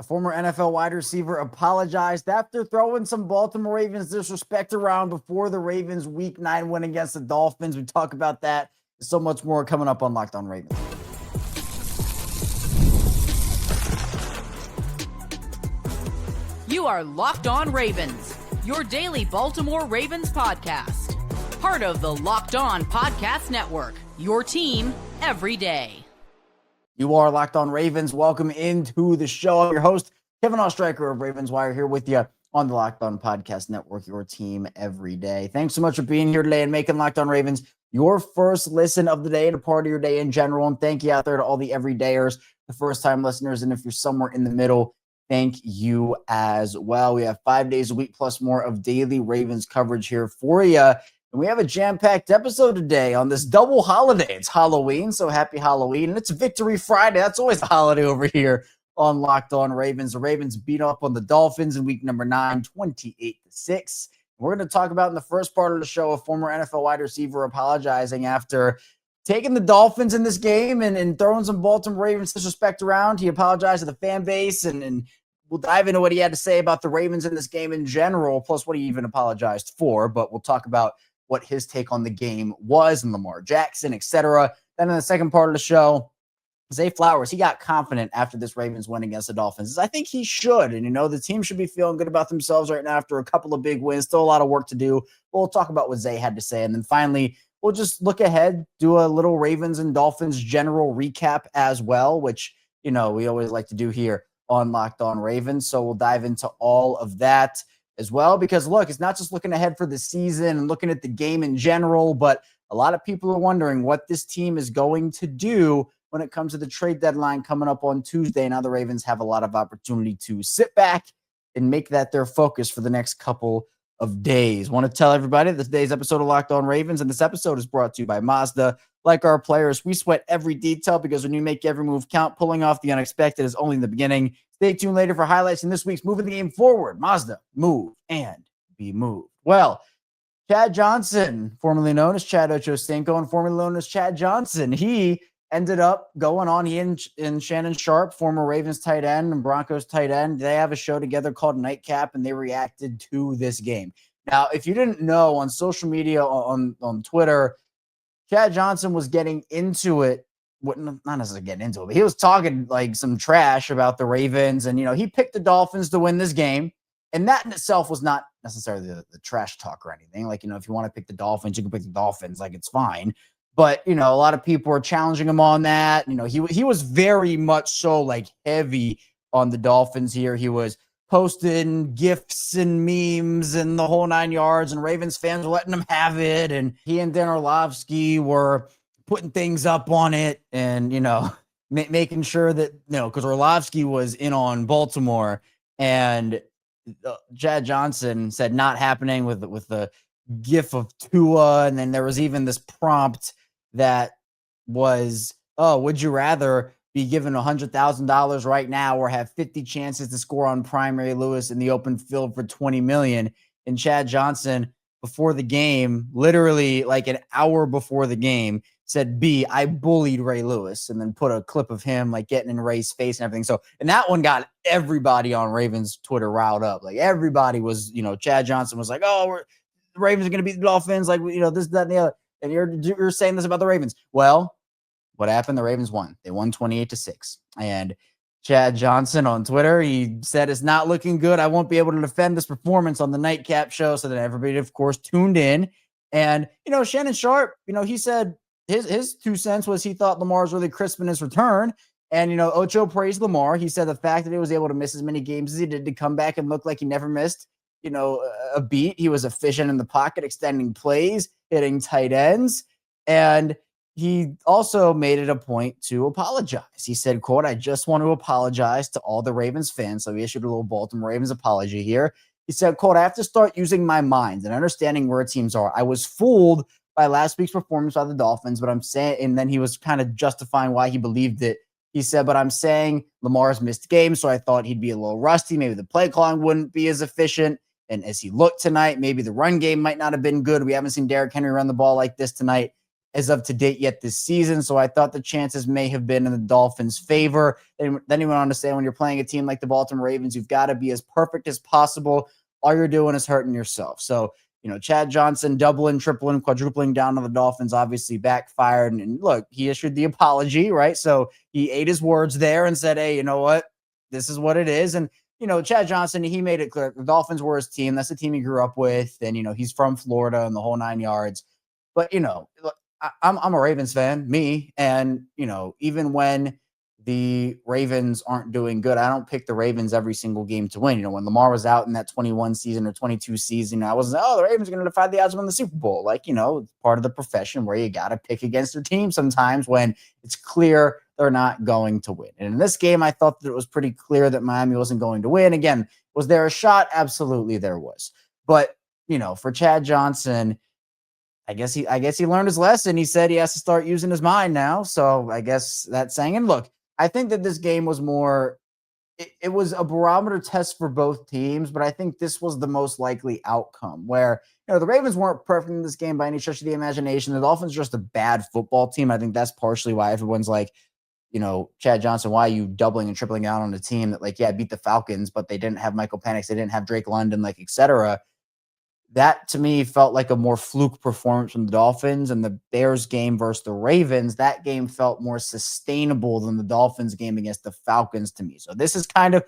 A former NFL wide receiver apologized after throwing some Baltimore Ravens disrespect around before the Ravens' Week 9 win against the Dolphins. We talk about that. There's so much more coming up on Locked On Ravens. You are Locked On Ravens, your daily Baltimore Ravens podcast. Part of the Locked On Podcast Network, your team every day. You are Locked On Ravens. Welcome into the show. I'm your host, Kevin Oestreicher of Ravens Wire, here with you on the Locked On Podcast Network, your team every day. Thanks so much for being here today and making Locked On Ravens your first listen of the day and a part of your day in general. And thank you out there to all the everydayers, the first-time listeners, and if you're somewhere in the middle, thank you as well. We have 5 days a week plus more of daily Ravens coverage here for you. And we have a jam-packed episode today on this double holiday. It's Halloween, so happy Halloween. And it's Victory Friday. That's always a holiday over here on Locked On Ravens. The Ravens beat up on the Dolphins in week number 9, 28-6. We're going to talk about in the first part of the show a former NFL wide receiver apologizing after taking the Dolphins in this game and throwing some Baltimore Ravens disrespect around. He apologized to the fan base, and we'll dive into what he had to say about the Ravens in this game in general, plus what he even apologized for. But we'll talk about what his take on the game was and Lamar Jackson, etc. Then in the second part of the show, Zay Flowers, he got confident after this Ravens win against the Dolphins. I think he should. And, the team should be feeling good about themselves right now after a couple of big wins. Still a lot of work to do. But we'll talk about what Zay had to say. And then finally, we'll just look ahead, do a little Ravens and Dolphins general recap as well, which, we always like to do here on Locked On Ravens. So we'll dive into all of that as well, because look, it's not just looking ahead for the season and looking at the game in general, but a lot of people are wondering what this team is going to do when it comes to the trade deadline coming up on Tuesday. Now the Ravens have a lot of opportunity to sit back and make that their focus for the next couple of days. Want to tell everybody that today's episode of Locked On Ravens, and this episode is brought to you by Mazda. Like our players, we sweat every detail because when you make every move count, pulling off the unexpected is only the beginning. Stay tuned later for highlights in this week's Moving the Game Forward. Mazda, move and be moved. Well, Chad Johnson, formerly known as Chad Ochocinco and formerly known as Chad Johnson, he ended up going on. He and Shannon Sharp, former Ravens tight end and Broncos tight end, they have a show together called Nightcap, and they reacted to this game. Now, if you didn't know, on social media, on Twitter, Chad Johnson was getting into it. Not necessarily getting into it, but he was talking like some trash about the Ravens. And, he picked the Dolphins to win this game. And that in itself was not necessarily the trash talk or anything. Like, if you want to pick the Dolphins, you can pick the Dolphins. Like, it's fine. But, a lot of people are challenging him on that. He was very much so like heavy on the Dolphins here. He was posting GIFs and memes and the whole 9 yards, and Ravens fans were letting him have it. And he and Dan Orlovsky were putting things up on it and, making sure that, because Orlovsky was in on Baltimore, and Chad Johnson said not happening with the GIF of Tua. And then there was even this prompt that was, would you rather be given $100,000 right now or have 50 chances to score on Primary Lewis in the open field for $20 million? And Chad Johnson, before the game, literally like an hour before the game, said, I bullied Ray Lewis, and then put a clip of him like getting in Ray's face and everything. So, and that one got everybody on Ravens Twitter riled up. Like, everybody was, Chad Johnson was like, the Ravens are going to beat the Dolphins. Like, this, that, and the other. And you're saying this about the Ravens. Well, what happened? The Ravens won. They won 28-6. And Chad Johnson on Twitter, he said, it's not looking good. I won't be able to defend this performance on the Nightcap show. So then everybody, of course, tuned in. And, Shannon Sharp, he said his 2 cents was he thought Lamar was really crisp in his return. And, Ocho praised Lamar. He said the fact that he was able to miss as many games as he did to come back and look like he never missed, a beat. He was efficient in the pocket, extending plays, hitting tight ends. And he also made it a point to apologize. He said, quote, I just want to apologize to all the Ravens fans. So he issued a little Baltimore Ravens apology here. He said, quote, I have to start using my mind and understanding where teams are. I was fooled by last week's performance by the Dolphins, but I'm saying, and then he was kind of justifying why he believed it. He said, but I'm saying Lamar's missed games, so I thought he'd be a little rusty. Maybe the play calling wouldn't be as efficient. And as he looked tonight, maybe the run game might not have been good. We haven't seen Derrick Henry run the ball like this tonight. as of to date yet this season. So I thought the chances may have been in the Dolphins' favor. Then he went on to say, when you're playing a team like the Baltimore Ravens, you've got to be as perfect as possible. All you're doing is hurting yourself. So, Chad Johnson doubling, tripling, quadrupling down on the Dolphins obviously backfired. And look, he issued the apology, right? So he ate his words there and said, hey, you know what? This is what it is. And, Chad Johnson, he made it clear the Dolphins were his team. That's the team he grew up with. And, he's from Florida and the whole 9 yards. But, I'm a Ravens fan, me. And, even when the Ravens aren't doing good, I don't pick the Ravens every single game to win. When Lamar was out in that 21 season or 22 season, I wasn't, the Ravens are going to defy the odds to win the Super Bowl. It's part of the profession where you got to pick against your team sometimes when it's clear they're not going to win. And in this game, I thought that it was pretty clear that Miami wasn't going to win. Again, was there a shot? Absolutely there was. But, for Chad Johnson, I guess he learned his lesson. He said he has to start using his mind now. So I guess that's saying, and look, I think that this game was more, it was a barometer test for both teams, but I think this was the most likely outcome where, the Ravens weren't perfect in this game by any stretch of the imagination. The Dolphins are just a bad football team. I think that's partially why everyone's like, Chad Johnson, why are you doubling and tripling out on a team that, beat the Falcons, but they didn't have Michael Penix, they didn't have Drake London, et cetera. That to me felt like a more fluke performance from the Dolphins, and the Bears game versus the Ravens, that game felt more sustainable than the Dolphins game against the Falcons to me. So this is kind of,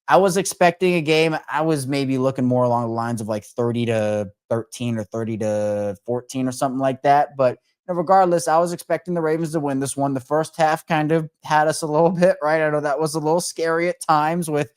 I was expecting a game. I was maybe looking more along the lines of 30-13 or 30-14 or something like that. But regardless, I was expecting the Ravens to win this one. The first half kind of had us a little bit, right? I know that was a little scary at times with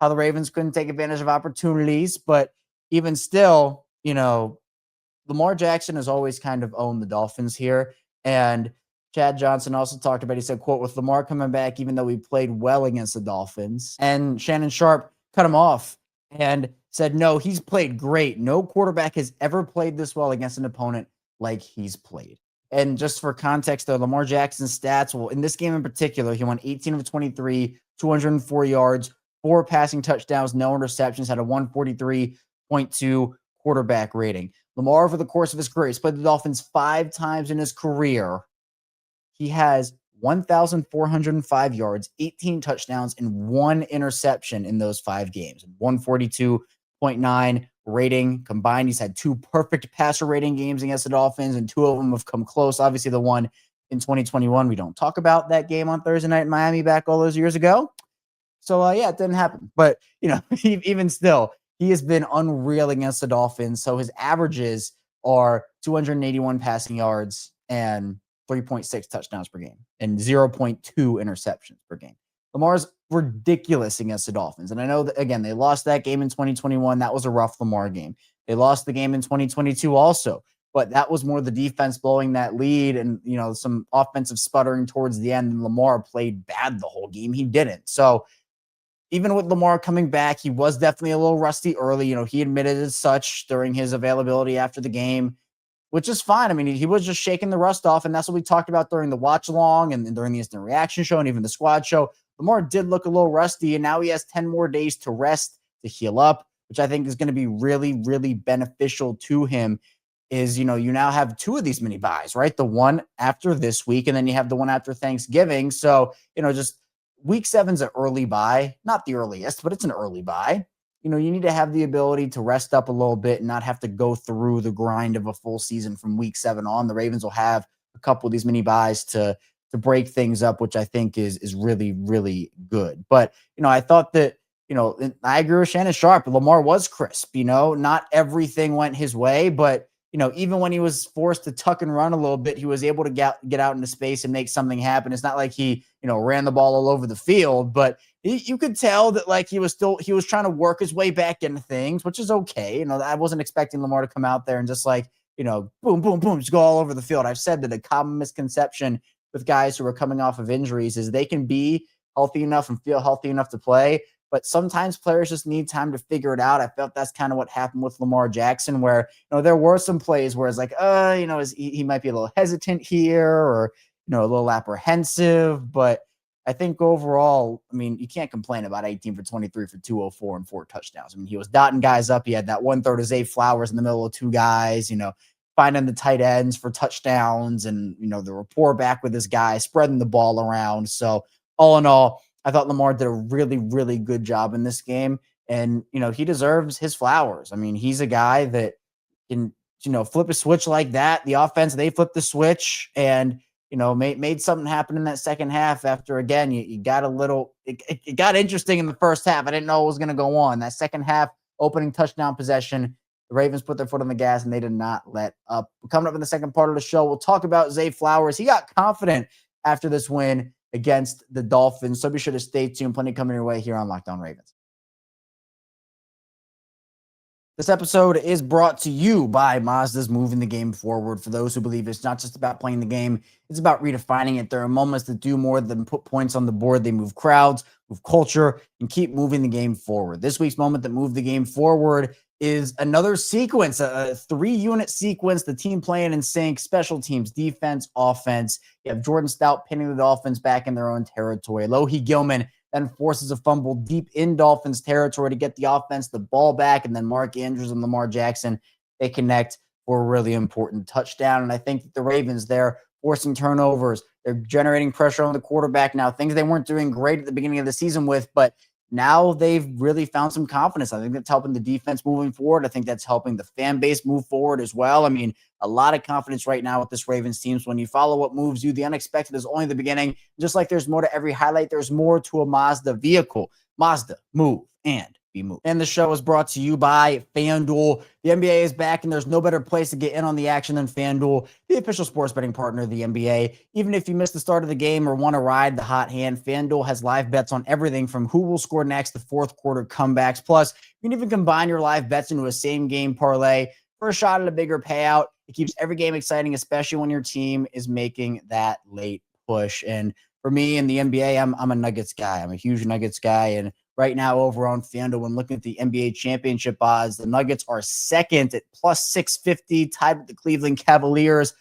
how the Ravens couldn't take advantage of opportunities, but even still, Lamar Jackson has always kind of owned the Dolphins here. And Chad Johnson also talked about, he said, quote, with Lamar coming back, even though we played well against the Dolphins, and Shannon Sharp cut him off and said, no, he's played great. No quarterback has ever played this well against an opponent like he's played. And just for context, though, Lamar Jackson's stats, well, in this game in particular, he won 18 of 23, 204 yards, 4 passing touchdowns, no interceptions, had a 143.2 quarterback rating. Lamar, over the course of his career, he's played the Dolphins 5 times in his career. He has 1,405 yards, 18 touchdowns, and 1 interception in those 5 games. 142.9 rating combined. He's had 2 perfect passer rating games against the Dolphins, and 2 of them have come close. Obviously, the one in 2021, we don't talk about that game on Thursday night in Miami back all those years ago. So, it didn't happen. But, even still, he has been unreal against the Dolphins. So his averages are 281 passing yards and 3.6 touchdowns per game and 0.2 interceptions per game. Lamar's ridiculous against the Dolphins. And I know that, again, they lost that game in 2021. That was a rough Lamar game. They lost the game in 2022 also. But that was more the defense blowing that lead and, some offensive sputtering towards the end. And Lamar played bad the whole game. He didn't. So even with Lamar coming back, he was definitely a little rusty early. He admitted as such during his availability after the game, which is fine. I mean, he was just shaking the rust off, and that's what we talked about during the watch along and during the instant reaction show and even the squad show. Lamar did look a little rusty, and now he has 10 more days to rest, to heal up, which I think is going to be really, really beneficial to him. Is, you now have 2 of these mini buys, right? The one after this week, and then you have the one after Thanksgiving. So, just Week 7's an early bye, not the earliest, but it's an early bye. You need to have the ability to rest up a little bit and not have to go through the grind of a full season from Week 7 on. The Ravens will have a couple of these mini buys to break things up, which I think is really, really good. But, I thought that, I agree with Shannon Sharp. Lamar was crisp, not everything went his way, but even when he was forced to tuck and run a little bit, he was able to get out into space and make something happen. It's not like he, ran the ball all over the field, but you could tell that he was trying to work his way back into things, which is okay. I wasn't expecting Lamar to come out there and just boom, boom, boom, just go all over the field. I've said that a common misconception with guys who are coming off of injuries is they can be healthy enough and feel healthy enough to play, but sometimes players just need time to figure it out. I felt that's kind of what happened with Lamar Jackson, where, there were some plays where it's he might be a little hesitant here or, a little apprehensive. But I think overall, you can't complain about 18 for 23 for 204 and 4 touchdowns. He was dotting guys up. He had that one throw to Zay Flowers in the middle of 2 guys, finding the tight ends for touchdowns and, the rapport back with his guy, spreading the ball around. So all in all, I thought Lamar did a really, really good job in this game. And, he deserves his flowers. I mean, he's a guy that can, flip a switch like that. The offense, they flipped the switch and, made something happen in that second half after, again, you got a little, it got interesting in the first half. I didn't know it was going to go on. That second half opening touchdown possession, the Ravens put their foot on the gas and they did not let up. Coming up in the second part of the show, we'll talk about Zay Flowers. He got confident after this win against the Dolphins. So be sure to stay tuned. Plenty coming your way here on Locked On Ravens. This episode is brought to you by Mazda's moving the game forward. For those who believe it's not just about playing the game, it's about redefining it. There are moments that do more than put points on the board. They move crowds, move culture, and keep moving the game forward. This week's moment that moved the game forward is another sequence, a 3-unit sequence, the team playing in sync, special teams, defense, offense. You have Jordan Stout pinning the Dolphins back in their own territory. Lohi Gilman then forces a fumble deep in Dolphins territory to get the offense the ball back. And then Mark Andrews and Lamar Jackson, they connect for a really important touchdown. And I think that the Ravens, they're forcing turnovers. They're generating pressure on the quarterback now, things they weren't doing great at the beginning of the season with, but now they've really found some confidence. I think that's helping the defense moving forward. I think that's helping the fan base move forward as well. I mean, a lot of confidence right now with this Ravens team. So when you follow what moves you, the unexpected is only the beginning. Just like there's more to every highlight, there's more to a Mazda vehicle. Mazda, move and be moved. And the show is brought to you by FanDuel. The NBA is back, and there's no better place to get in on the action than FanDuel, the official sports betting partner of the NBA. Even if you missed the start of the game or want to ride the hot hand, FanDuel has live bets on everything from who will score next to fourth quarter comebacks. Plus, you can even combine your live bets into a same-game parlay for a shot at a bigger payout. It keeps every game exciting, especially when your team is making that late push. And for me in the NBA, I'm a Nuggets guy. I'm a huge Nuggets guy, and right now over on FanDuel, when looking at the NBA championship odds, the Nuggets are second at plus 650, tied with the Cleveland Cavaliers.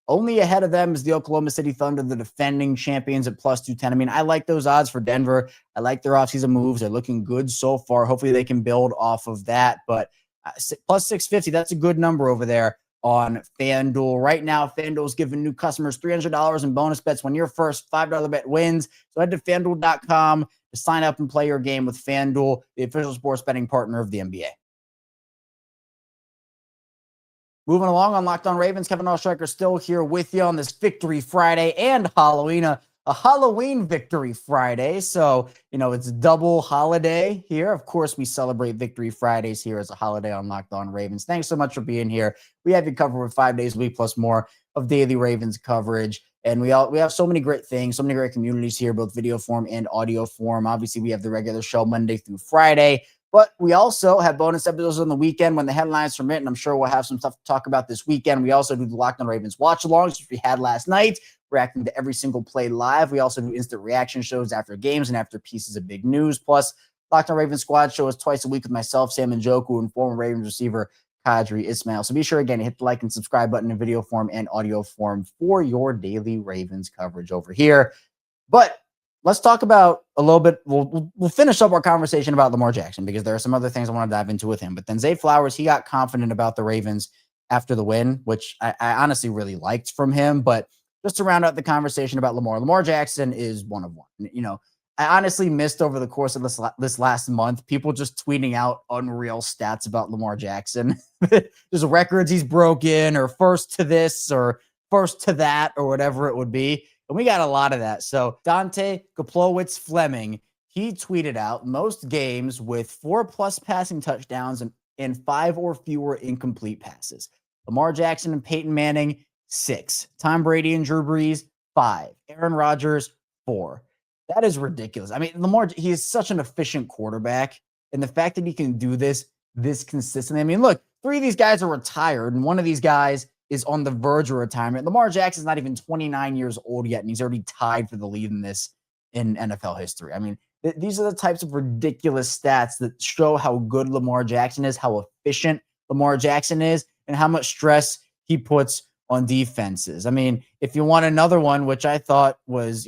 Only ahead of them is the Oklahoma City Thunder, the defending champions, at plus 210. I mean, I like those odds for Denver. I like their offseason moves. They're looking good so far. Hopefully they can build off of that. But plus 650, that's a good number over there on FanDuel. Right now, FanDuel is giving new customers $300 in bonus bets when your first $5 bet wins. So head to FanDuel.com to sign up and play your game with FanDuel, the official sports betting partner of the NBA. Moving along on Locked On Ravens, Kevin Oestreicher still here with you on this Victory Friday and Halloween, a Halloween Victory Friday. So, it's a double holiday here. Of course, we celebrate Victory Fridays here as a holiday on Locked On Ravens. Thanks so much for being here. We have you covered with 5 days a week plus more of daily Ravens coverage. And we have so many great things, so many great communities here, both video form and audio form. Obviously, we have the regular show Monday through Friday, but we also have bonus episodes on the weekend when the headlines permit, and I'm sure we'll have some stuff to talk about this weekend. We also do the Locked On Ravens watch-alongs, which we had last night, reacting to every single play live. We also do instant reaction shows after games and after pieces of big news. Plus, Locked On Ravens squad show is twice a week with myself, Sam Njoku, and former Ravens receiver Kadri Ismail. So be sure, again, to hit the like and subscribe button in video form and audio form for your daily Ravens coverage over here. But let's talk about a little bit. We'll finish up our conversation about Lamar Jackson because there are some other things I want to dive into with him. But then Zay Flowers, he got confident about the Ravens after the win, which I honestly really liked from him. But just to round out the conversation about Lamar Jackson is one of one. I honestly missed over the course of this last month, people just tweeting out unreal stats about Lamar Jackson. There's records he's broken, or first to this, or first to that, or whatever it would be. And we got a lot of that. So Dante Goplowitz Fleming, he tweeted out most games with 4+ passing touchdowns and 5 or fewer incomplete passes. Lamar Jackson and Peyton Manning, 6. Tom Brady and Drew Brees, 5. Aaron Rodgers, 4. That is ridiculous. I mean, Lamar, he is such an efficient quarterback. And the fact that he can do this consistently. I mean, look, 3 of these guys are retired, and one of these guys is on the verge of retirement. Lamar Jackson's not even 29 years old yet, and he's already tied for the lead in this in NFL history. I mean, these are the types of ridiculous stats that show how good Lamar Jackson is, how efficient Lamar Jackson is, and how much stress he puts on defenses. I mean, if you want another one, which I thought was,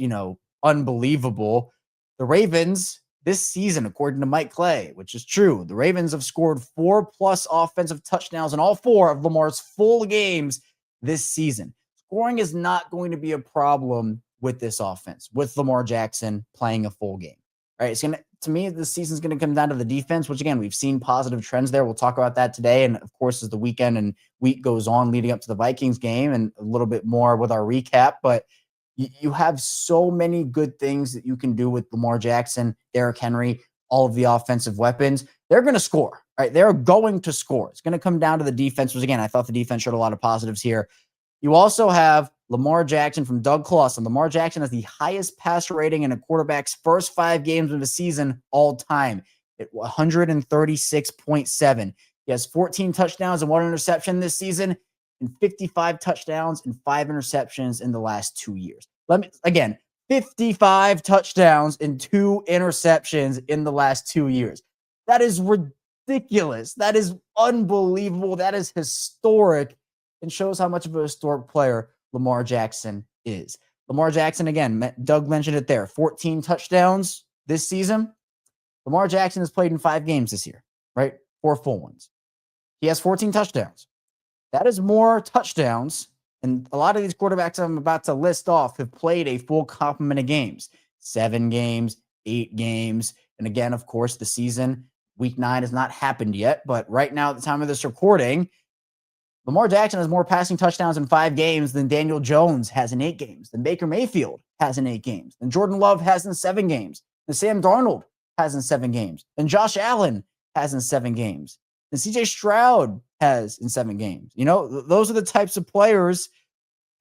unbelievable, the Ravens this season, according to Mike Clay, which is true, the Ravens have scored 4+ offensive touchdowns in all 4 of Lamar's full games this season. Scoring is not going to be a problem with this offense, with Lamar Jackson playing a full game. Right? It's gonna, to me, this season's going to come down to the defense, which again, we've seen positive trends there. We'll talk about that today. And of course, as the weekend and week goes on leading up to the Vikings game, and a little bit more with our recap, but you have so many good things that you can do with Lamar Jackson, Derrick Henry, all of the offensive weapons. They're going to score, right? They're going to score. It's going to come down to the defense, which again, I thought the defense showed a lot of positives here. You also have Lamar Jackson from Doug Clawson. Lamar Jackson has the highest passer rating in a quarterback's first 5 games of the season all time at 136.7. He has 14 touchdowns and 1 interception this season, and 55 touchdowns and 5 interceptions in the last 2 years. 55 touchdowns and 2 interceptions in the last 2 years. That is ridiculous. That is unbelievable. That is historic, and shows how much of a historic player Lamar Jackson is. Lamar Jackson, again, Doug mentioned it there, 14 touchdowns this season. Lamar Jackson has played in 5 games this year, right? 4 full ones. He has 14 touchdowns. That is more touchdowns, and a lot of these quarterbacks I'm about to list off have played a full complement of games. 7 games, 8 games, and again, of course, the season, week 9 has not happened yet, but right now at the time of this recording, Lamar Jackson has more passing touchdowns in 5 games than Daniel Jones has in 8 games, than Baker Mayfield has in 8 games, than Jordan Love has in 7 games, than Sam Darnold has in 7 games, than Josh Allen has in 7 games, than CJ Stroud has in 7 games. You know, those are the types of players.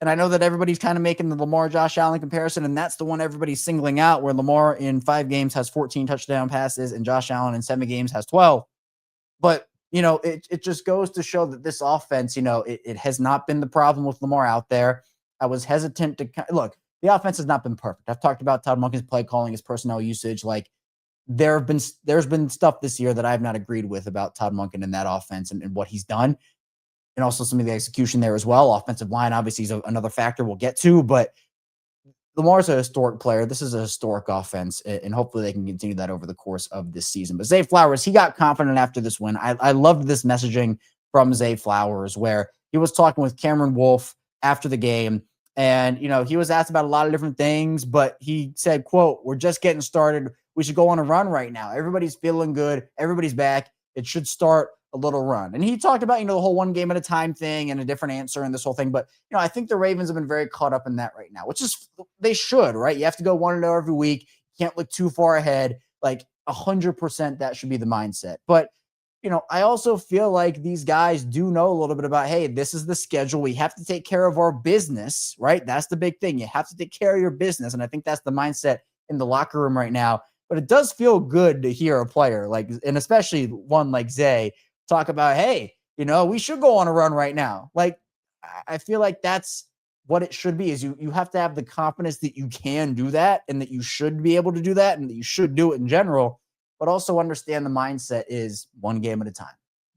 And I know that everybody's kind of making the Lamar Josh Allen comparison, and that's the one everybody's singling out, where Lamar in 5 games has 14 touchdown passes and Josh Allen in 7 games has 12. But, you know, it just goes to show that this offense, you know, it has not been the problem with Lamar out there. I was hesitant to look, the offense has not been perfect. I've talked about Todd Monken's play calling, his personnel usage. Like, there's been stuff this year that I've not agreed with about Todd Monken and that offense and what he's done. And also some of the execution there as well. Offensive line, obviously, is another factor we'll get to, but Lamar's a historic player. This is a historic offense, and hopefully they can continue that over the course of this season. But Zay Flowers, he got confident after this win. I loved this messaging from Zay Flowers, where he was talking with Cameron Wolfe after the game, and, you know, he was asked about a lot of different things, but he said, quote, "We're just getting started. We should go on a run right now. Everybody's feeling good. Everybody's back. It should start a little run." And he talked about, you know, the whole 1 game at a time thing and a different answer and this whole thing. But, you know, I think the Ravens have been very caught up in that right now, which is, they should, right? You have to go 1-0 every week. You can't look too far ahead. Like 100% that should be the mindset. But, you know, I also feel like these guys do know a little bit about, hey, this is the schedule. We have to take care of our business, right? That's the big thing. You have to take care of your business. And I think that's the mindset in the locker room right now. But it does feel good to hear a player like, and especially one like Zay, talk about, hey, you know, we should go on a run right now. Like, I feel like that's what it should be, is you have to have the confidence that you can do that, and that you should be able to do that, and that you should do it in general, but also understand the mindset is 1 game at a time,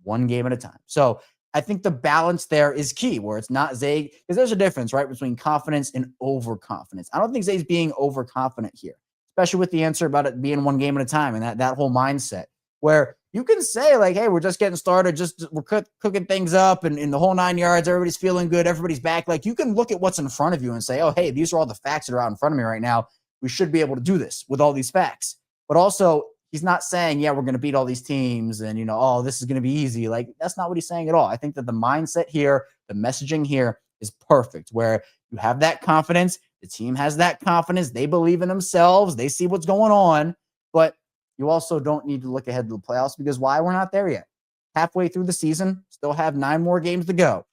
1 game at a time. So I think the balance there is key, where it's not Zay, because there's a difference, right, between confidence and overconfidence. I don't think Zay's being overconfident here, especially with the answer about it being 1 game at a time and that whole mindset, where you can say, like, hey, we're just getting started, we're cooking things up, and in the whole 9 yards, everybody's feeling good, everybody's back. Like, you can look at what's in front of you and say, oh, hey, these are all the facts that are out in front of me right now. We should be able to do this with all these facts. But also, he's not saying, yeah, we're going to beat all these teams and, you know, oh, this is going to be easy. Like, that's not what he's saying at all. I think that the mindset here, the messaging here is perfect, where you have that confidence. The team has that confidence. They believe in themselves. They see what's going on. But you also don't need to look ahead to the playoffs, because why? We're not there yet. Halfway through the season, still have 9 more games to go.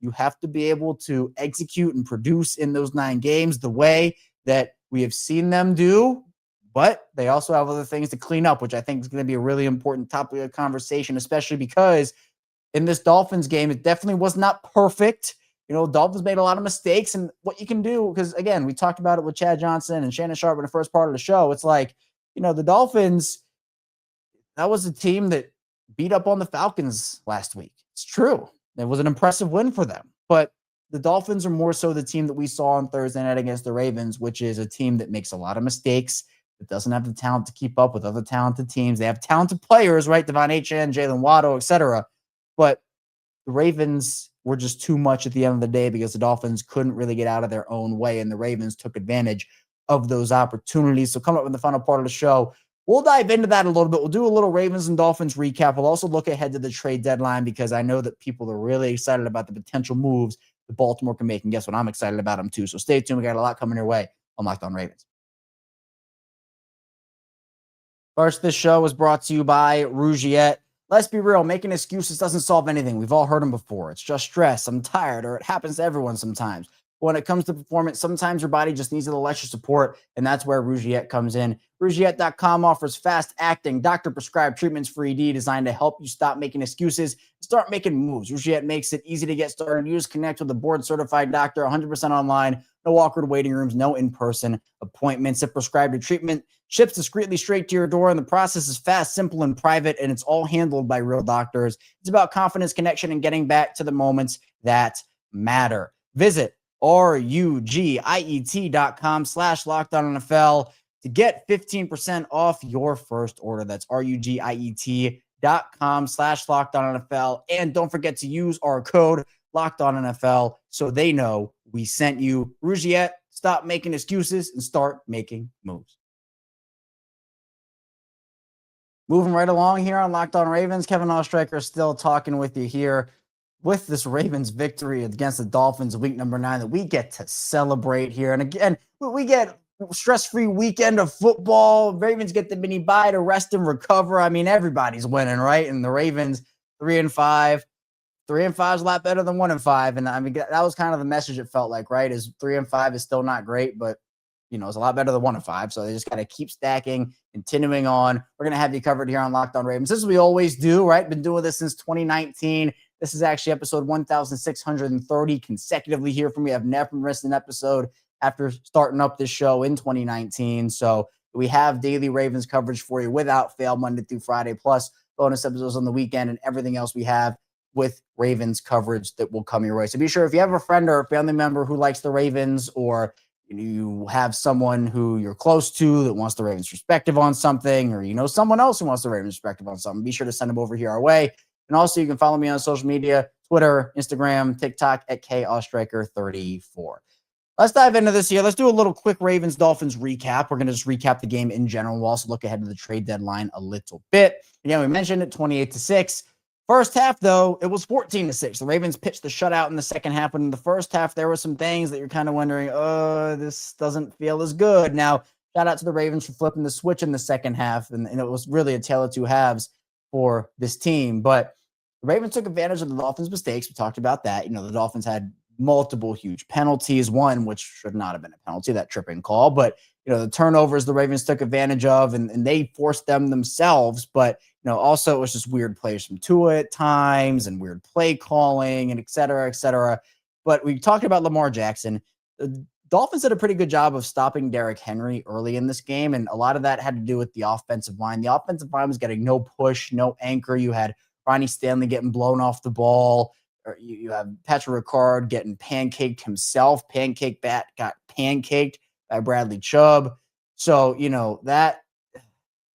You have to be able to execute and produce in those 9 games the way that we have seen them do, but they also have other things to clean up, which I think is going to be a really important topic of conversation, especially because in this Dolphins game, it definitely was not perfect. You know, Dolphins made a lot of mistakes, and what you can do, because, again, we talked about it with Chad Johnson and Shannon Sharp in the first part of the show. It's like, you know, the Dolphins, that was a team that beat up on the Falcons last week. It's true. It was an impressive win for them. But the Dolphins are more so the team that we saw on Thursday night against the Ravens, which is a team that makes a lot of mistakes, but doesn't have the talent to keep up with other talented teams. They have talented players, right? Devon Achane, Jalen Waddle, etc. But the Ravens were just too much at the end of the day because the Dolphins couldn't really get out of their own way, and the Ravens took advantage of those opportunities. So coming up in the final part of the show, we'll dive into that a little bit. We'll do a little Ravens and Dolphins recap. We'll also look ahead to the trade deadline because I know that people are really excited about the potential moves that Baltimore can make. And guess what? I'm excited about them too. So stay tuned. We got a lot coming your way on Locked On Ravens. First, this show was brought to you by Rugiet. Let's be real, making excuses doesn't solve anything. We've all heard them before. It's just stress. I'm tired, or it happens to everyone sometimes. When it comes to performance, sometimes your body just needs a little extra support, and that's where Rugiet comes in. Rugiet.com offers fast-acting, doctor-prescribed treatments for ED designed to help you stop making excuses and start making moves. Rugiet makes it easy to get started. You just connect with a board-certified doctor, 100% online, no awkward waiting rooms, no in-person appointments. If prescribed a treatment, ships discreetly straight to your door, and the process is fast, simple, and private, and it's all handled by real doctors. It's about confidence, connection, and getting back to the moments that matter. Visit rugiet.com/LockedOnNFL to get 15% off your first order. That's rugiet.com/LockedOnNFL. And don't forget to use our code LockedOnNFL so they know we sent you. Rugiet, stop making excuses and start making moves. Moving right along here on Locked On Ravens, Kevin Oestreicher still talking with you here with this Ravens victory against the Dolphins week number 9 that we get to celebrate here. And again, we get stress-free weekend of football. Ravens get the mini bye to rest and recover. I mean, everybody's winning, right? And the Ravens 3-5. 3-5 is a lot better than 1-5. And I mean, that was kind of the message it felt like, right? Is 3-5 is still not great, but it's a lot better than 1-5. So they just got to keep stacking, continuing on. We're going to have you covered here on Locked On Ravens. This is what we always do, right? Been doing this since 2019. This is actually episode 1,630 consecutively here from me. I've never missed an episode after starting up this show in 2019. So we have daily Ravens coverage for you without fail Monday through Friday, plus bonus episodes on the weekend and everything else we have with Ravens coverage that will come your way. So be sure if you have a friend or a family member who likes the Ravens, or you have someone who you're close to that wants the Ravens perspective on something, or someone else who wants the Ravens perspective on something, be sure to send them over here our way. And also you can follow me on social media, Twitter, Instagram, TikTok at KOstreicher34. Let's dive into this here. Let's do a little quick Ravens-Dolphins recap. We're going to just recap the game in general. We'll also look ahead to the trade deadline a little bit. Again, we mentioned it, 28-6. First half, though, it was 14-6. The Ravens pitched the shutout in the second half, but in the first half, there were some things that you're kind of wondering, this doesn't feel as good. Now, shout out to the Ravens for flipping the switch in the second half, and it was really a tale of two halves for this team. But the Ravens took advantage of the Dolphins' mistakes. We talked about that. The Dolphins had multiple huge penalties, one which should not have been a penalty, that tripping call. But, the turnovers the Ravens took advantage of, and they forced them themselves. But, also it was just weird plays from Tua at times and weird play calling and et cetera, et cetera. But we talked about Lamar Jackson. The Dolphins did a pretty good job of stopping Derrick Henry early in this game, and a lot of that had to do with the offensive line. The offensive line was getting no push, no anchor. You had Ronnie Stanley getting blown off the ball. Or you have Patrick Ricard getting pancaked himself. Pancake Bat got pancaked by Bradley Chubb. So, that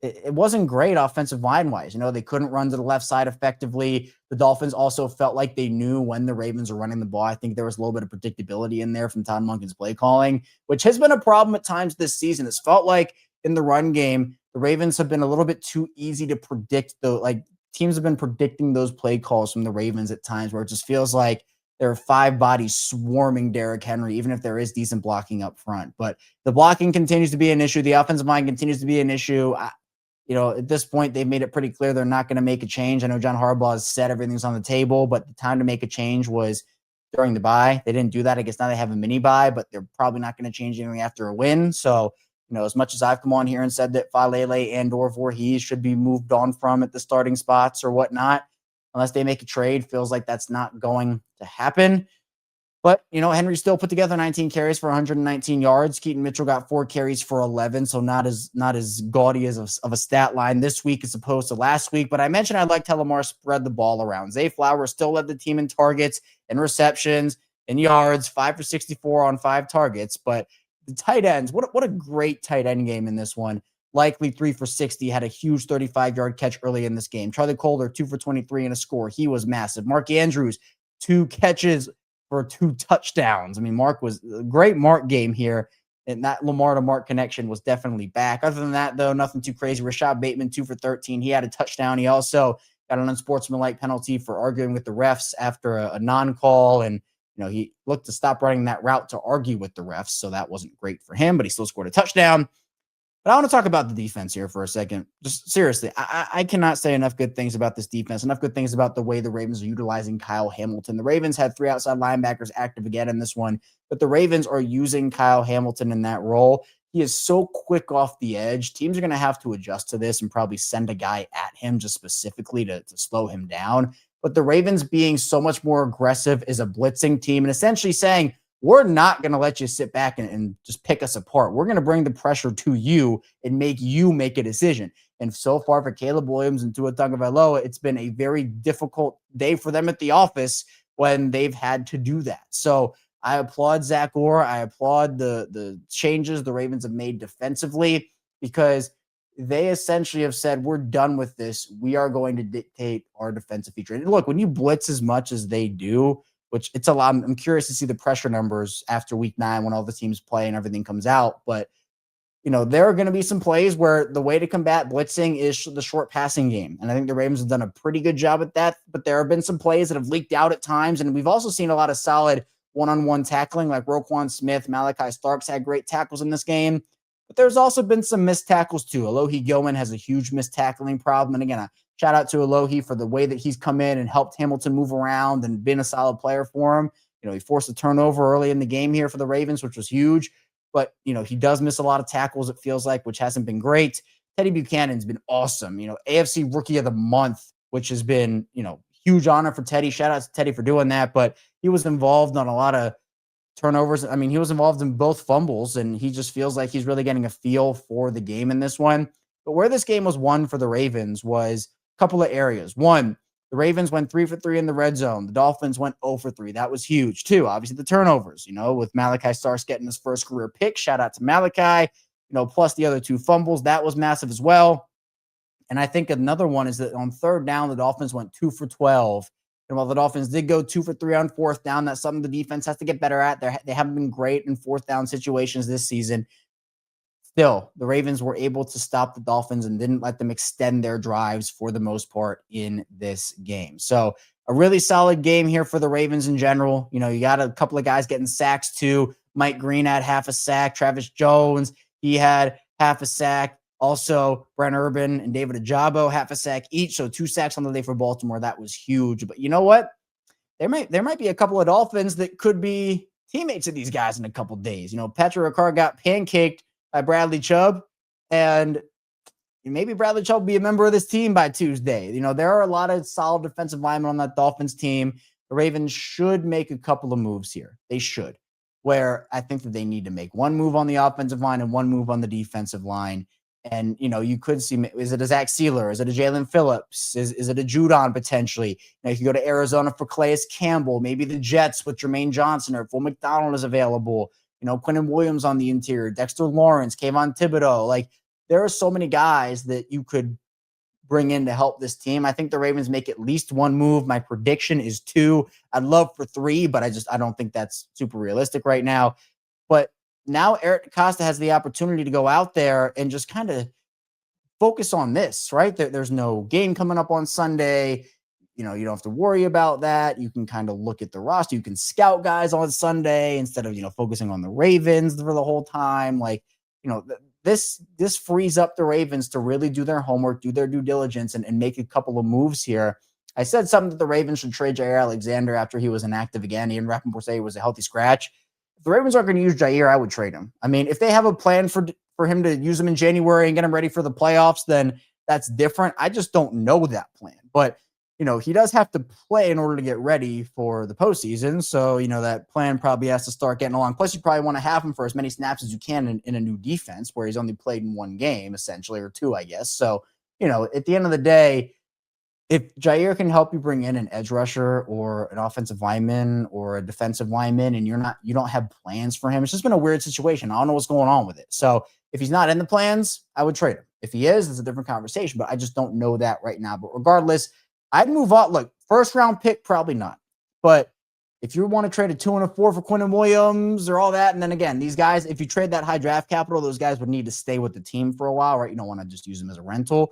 it wasn't great offensive line-wise. They couldn't run to the left side effectively. The Dolphins also felt like they knew when the Ravens were running the ball. I think there was a little bit of predictability in there from Todd Monken's play calling, which has been a problem at times this season. It's felt like in the run game, the Ravens have been a little bit too easy to predict. Teams have been predicting those play calls from the Ravens at times where it just feels like there are 5 bodies swarming Derrick Henry, even if there is decent blocking up front. But the blocking continues to be an issue. The offensive line continues to be an issue. At this point, they've made it pretty clear they're not going to make a change. I know John Harbaugh has said everything's on the table, but the time to make a change was during the bye. They didn't do that. I guess now they have a mini bye, but they're probably not going to change anything after a win. So, as much as I've come on here and said that Falele and/or Voorhees should be moved on from at the starting spots or whatnot, unless they make a trade, feels like that's not going to happen. But, Henry still put together 19 carries for 119 yards. Keaton Mitchell got 4 carries for 11, so not as gaudy of a stat line this week as opposed to last week. But I mentioned I liked how Lamar spread the ball around. Zay Flowers still led the team in targets and receptions and yards, 5 for 64 on 5 targets. But the tight ends, what a great tight end game in this one. Likely 3 for 60, had a huge 35-yard catch early in this game. Charlie Colder, 2 for 23 and a score. He was massive. Mark Andrews, 2 catches for 2 touchdowns. I mean, Mark was a great Mark game here. And that Lamar to Mark connection was definitely back. Other than that, though, nothing too crazy. Rashod Bateman, 2 for 13. He had a touchdown. He also got an unsportsmanlike penalty for arguing with the refs after a non-call. And, he looked to stop running that route to argue with the refs. So that wasn't great for him, but he still scored a touchdown. But I want to talk about the defense here for a second. Just seriously, I cannot say enough good things about this defense, enough good things about the way the Ravens are utilizing Kyle Hamilton. The Ravens had 3 outside linebackers active again in this one, but the Ravens are using Kyle Hamilton in that role. He is so quick off the edge. Teams are going to have to adjust to this and probably send a guy at him just specifically to slow him down. But the Ravens being so much more aggressive as a blitzing team and essentially saying, we're not going to let you sit back and just pick us apart. We're going to bring the pressure to you and make you make a decision. And so far for Caleb Williams and Tua Tagovailoa, it's been a very difficult day for them at the office when they've had to do that. So I applaud Zach Orr. I applaud the changes the Ravens have made defensively because they essentially have said, we're done with this. We are going to dictate our defensive feature. And look, when you blitz as much as they do, which it's a lot. I'm curious to see the pressure numbers after week 9 when all the teams play and everything comes out. But, there are going to be some plays where the way to combat blitzing is the short passing game. And I think the Ravens have done a pretty good job at that. But there have been some plays that have leaked out at times. And we've also seen a lot of solid one-on-one tackling, like Roquan Smith, Malaki Starks had great tackles in this game. But there's also been some missed tackles too. Alohi Gilman has a huge missed tackling problem. And again, shout out to Alohi for the way that he's come in and helped Hamilton move around and been a solid player for him. He forced a turnover early in the game here for the Ravens, which was huge. But, he does miss a lot of tackles, it feels like, which hasn't been great. Teddy Buchanan's been awesome. AFC Rookie of the Month, which has been, huge honor for Teddy. Shout out to Teddy for doing that. But he was involved on a lot of turnovers. I mean, he was involved in both fumbles, and he just feels like he's really getting a feel for the game in this one. But where this game was won for the Ravens was a couple of areas. One, the Ravens went 3 for 3 in the red zone. The Dolphins went 0 for 3. That was huge. 2, obviously the turnovers, with Malaki Starks getting his first career pick. Shout out to Malaki, plus the other 2 fumbles. That was massive as well. And I think another one is that on 3rd down, the Dolphins went 2 for 12. And while the Dolphins did go 2 for 3 on 4th down, that's something the defense has to get better at. They haven't been great in 4th down situations this season. Still, the Ravens were able to stop the Dolphins and didn't let them extend their drives for the most part in this game. So a really solid game here for the Ravens in general. You got a couple of guys getting sacks too. Mike Green had half a sack. Travis Jones, he had half a sack. Also, Brent Urban and David Ajabo, half a sack each. So 2 sacks on the day for Baltimore. That was huge. But you know what? There might be a couple of Dolphins that could be teammates of these guys in a couple of days. Patrick Ricard got pancaked by Bradley Chubb, and maybe Bradley Chubb will be a member of this team by Tuesday. There are a lot of solid defensive linemen on that Dolphins team. The Ravens should make a couple of moves here. They should, where I think that they need to make one move on the offensive line and one move on the defensive line. And, you could see, is it a Zach Sealer? Is it a Jalen Phillips? Is it a Judon potentially? You can go to Arizona for Calais Campbell, maybe the Jets with Jermaine Johnson, or if Will McDonald is available. Quentin Williams on the interior, Dexter Lawrence, Kayvon Thibodeau. Like, there are so many guys that you could bring in to help this team. I think the Ravens make at least one move. My prediction is 2. I'd love for 3, but I don't think that's super realistic right now. But now Eric DeCosta has the opportunity to go out there and just kind of focus on this, right? There's no game coming up on Sunday. You don't have to worry about that. You can kind of look at the roster. You can scout guys on Sunday instead of, focusing on the Ravens for the whole time. Like, this frees up the Ravens to really do their homework, do their due diligence, and make a couple of moves here. I said something that the Ravens should trade Jaire Alexander after he was inactive again. Ian Rappaport said he was a healthy scratch. If the Ravens aren't going to use Jaire, I would trade him. I mean, if they have a plan for him to use him in January and get him ready for the playoffs, then that's different. I just don't know that plan. But he does have to play in order to get ready for the postseason. So, that plan probably has to start getting along. Plus, you probably want to have him for as many snaps as you can in a new defense where he's only played in 1 game, essentially, or 2, I guess. So, at the end of the day, if Jaire can help you bring in an edge rusher or an offensive lineman or a defensive lineman and you don't have plans for him, it's just been a weird situation. I don't know what's going on with it. So If he's not in the plans, I would trade him. If he is, it's a different conversation, but I just don't know that right now. But regardless, I'd move on. Look, first round pick, probably not. But if you want to trade a 2 and a 4 for Quinnen Williams or all that, and then again, these guys, if you trade that high draft capital, those guys would need to stay with the team for a while, right? You don't want to just use them as a rental.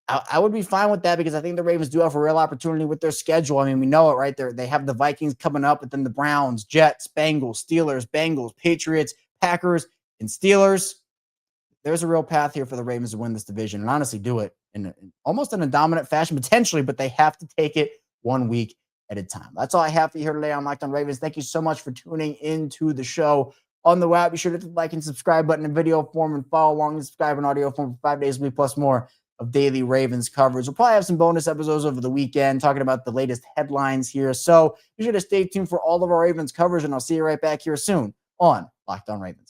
I would be fine with that because I think the Ravens do have a real opportunity with their schedule. I mean, we know it, right? They have the Vikings coming up, but then the Browns, Jets, Bengals, Steelers, Bengals, Patriots, Packers, and Steelers. There's a real path here for the Ravens to win this division and honestly do it in almost in a dominant fashion, potentially, but they have to take it 1 week at a time. That's all I have for you here today on Locked On Ravens. Thank you so much for tuning into the show on the web. Be sure to hit the like and subscribe button in video form and follow along and subscribe in audio form for 5 days a week plus more of daily Ravens coverage. We'll probably have some bonus episodes over the weekend talking about the latest headlines here. So be sure to stay tuned for all of our Ravens coverage, and I'll see you right back here soon on Locked On Ravens.